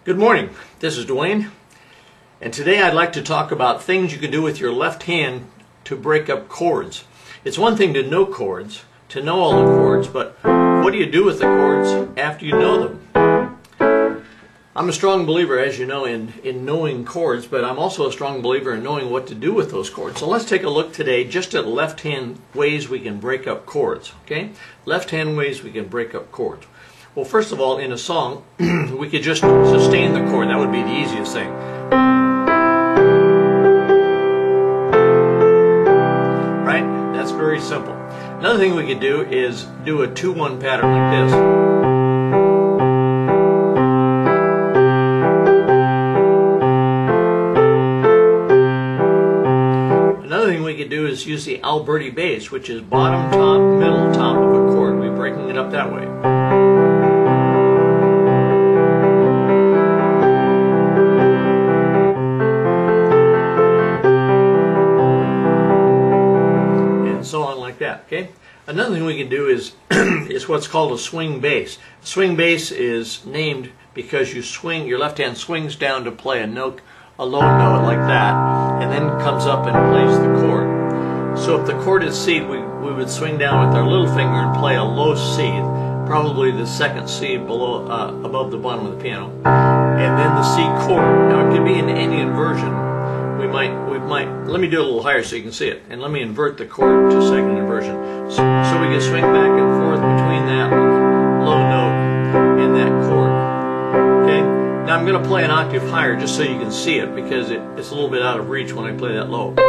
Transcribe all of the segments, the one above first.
Good morning, this is Dwayne, and today I'd like to talk about things you can do with your left hand to break up chords. It's one thing to know chords, to know all the chords, but what do you do with the chords after you know them? I'm a strong believer, as you know, in knowing chords, but I'm also a strong believer in knowing what to do with those chords. So let's take a look today just at left-hand ways we can break up chords, okay? Left-hand ways we can break up chords. Well, first of all, in a song, we could just sustain the chord. That would be the easiest thing. Right? That's very simple. Another thing we could do is do a 2-1 pattern like this. Another thing we could do is use the Alberti bass, which is bottom, top, middle, top of a chord. We're breaking it up that way. So on like that, okay? Another thing we can do is is what's called a swing bass. A swing bass is named because you swing, your left hand swings down to play a note, a low note like that, and then comes up and plays the chord. So if the chord is C, we would swing down with our little finger and play a low C, probably the second C below, above the bottom of the piano, and then the C chord. Now it could be in any inversion. We might, let me do it a little higher so you can see it, and let me invert the chord to second inversion. So we can swing back and forth between that low note and that chord. Okay? Now I'm going to play an octave higher just so you can see it, because it's a little bit out of reach when I play that low. It's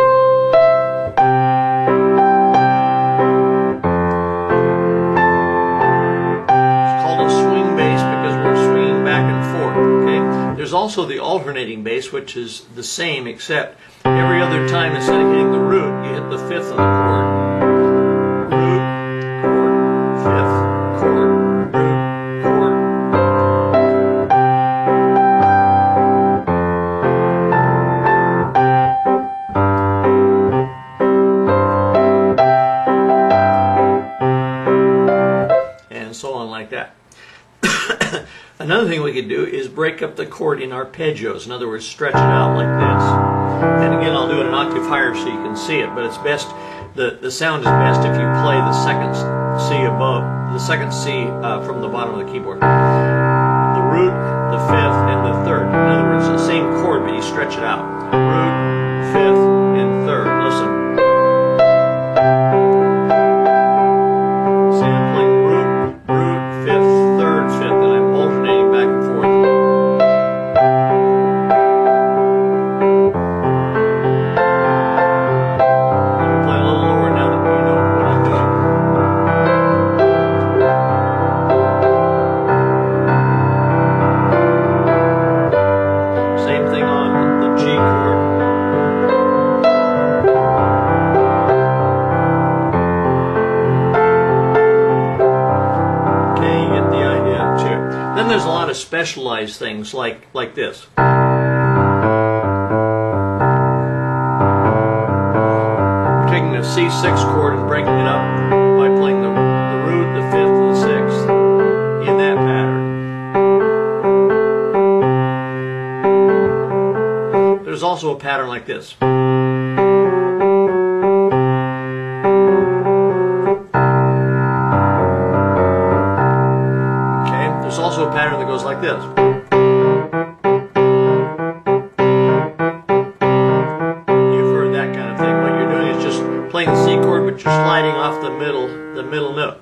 called a swing bass because we're swinging back and forth. Okay? There's also the alternating bass, which is the same, except every other time instead of hitting the root, you hit the fifth of the chord. Root, chord, fifth, chord, root, chord. And so on like that. Another thing we could do is break up the chord in arpeggios. In other words, stretch it out like this. And again, I'll do it an octave higher so you can see it, but it's best, the sound is best if you play the second C above, the second C from the bottom of the keyboard. The root, the fifth, and the third. In other words, the same chord, but you stretch it out. Root, fifth, and third. Listen. See, I'm playing root, fifth, third, fifth, and I'm alternating back and forth. Then there's a lot of specialized things like this. We're taking the C6 chord and breaking it up by playing the root, the fifth, and the sixth in that pattern. There's also a pattern like this. There's also a pattern that goes like this. You've heard that kind of thing. What you're doing is just playing the C chord, but you're sliding off the middle note.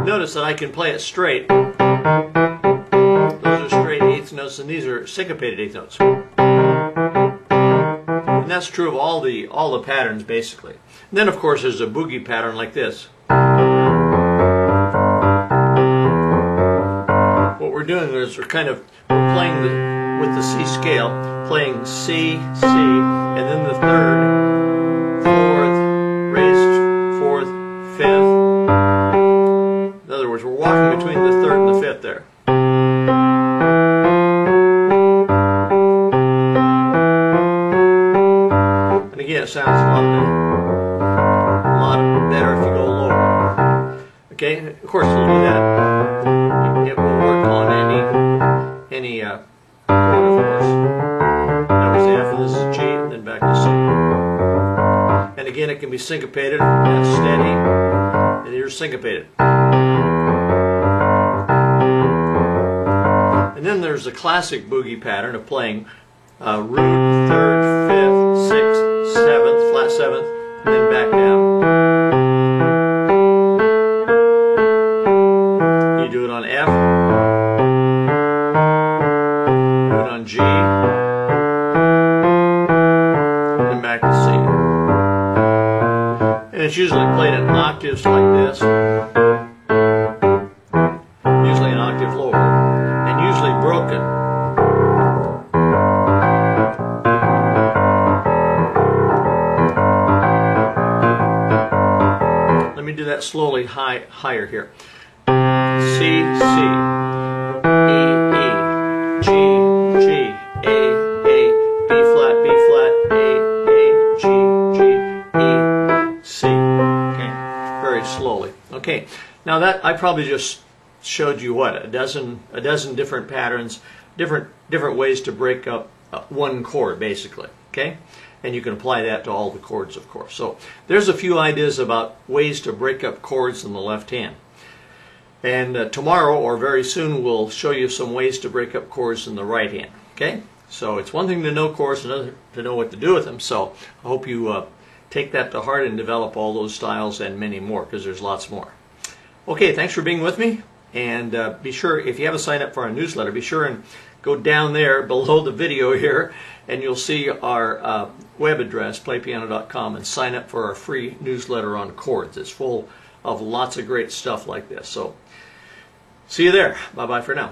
Notice that I can play it straight. Those are straight eighth notes, and these are syncopated eighth notes. And that's true of all the patterns, basically. And then, of course, there's a boogie pattern like this. We're doing is we're playing with the C scale, playing C, C, and then the third, fourth, raised, fourth, fifth. In other words, we're walking between the third and the fifth there. And again, it sounds a lot better if you go lower. Okay, of course we'll do that. be syncopated, that's steady, and you're syncopated. And then there's the classic boogie pattern of playing root, third, fifth, sixth, seventh, flat seventh, and then back down. You do it on F, do it on G, and then back to C. And it's usually played in octaves like this, usually an octave lower, and usually broken. Let me do that slowly higher here. C, C, E, E, G, G, A, B flat, A, G, G, E, C. Okay, very slowly. Okay, now that I probably just showed you what, a dozen different patterns, different ways to break up one chord basically. Okay, and you can apply that to all the chords, of course. So there's a few ideas about ways to break up chords in the left hand. And tomorrow or very soon we'll show you some ways to break up chords in the right hand. Okay, so it's one thing to know chords, another to know what to do with them. So I hope you take that to heart and develop all those styles and many more, because there's lots more. Okay, thanks for being with me. And be sure, if you haven't signed up for our newsletter, be sure and go down there below the video here, and you'll see our web address, playpiano.com, and sign up for our free newsletter on chords. It's full of lots of great stuff like this. So see you there. Bye-bye for now.